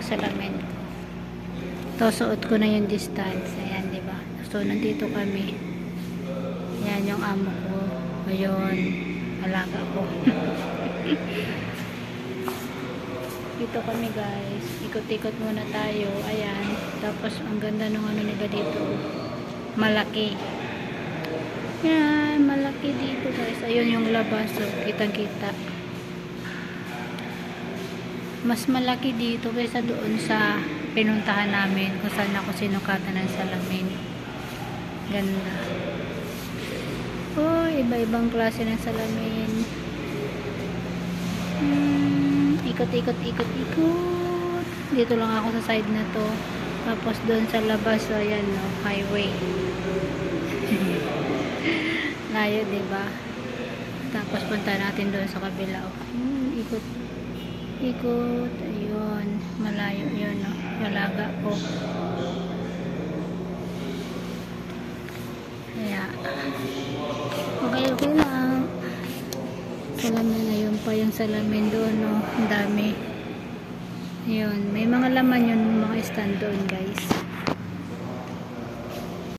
salamin ko. To, suot ko na yung distance. Ayan, diba? So, nandito kami. Ayan yung amo ko. Ayun. Alaga ko. Dito kami, guys. Ikot-ikot muna tayo. Ayan. Tapos, ang ganda nung ano nila dito. Malaki. Ayan. Malaki dito, guys. Ayun yung labas. So, kitang-kita. Mas malaki dito kaysa doon sa pinuntahan namin kung saan ako sinukatan ng salamin. Ganda. Oh, iba-ibang klase ng salamin. Ikot. Dito lang ako sa side na to. Tapos doon sa labas, so ayan, no, highway. Layo, diba? Tapos punta natin doon sa kabila. Ikot. Ayun. Malayo yun, no? Malaga ko. Kaya, okay lang. Salamin, ayun pa yung salamin doon, no? Ang dami. Ayun. May mga laman yun, mga stand doon, guys.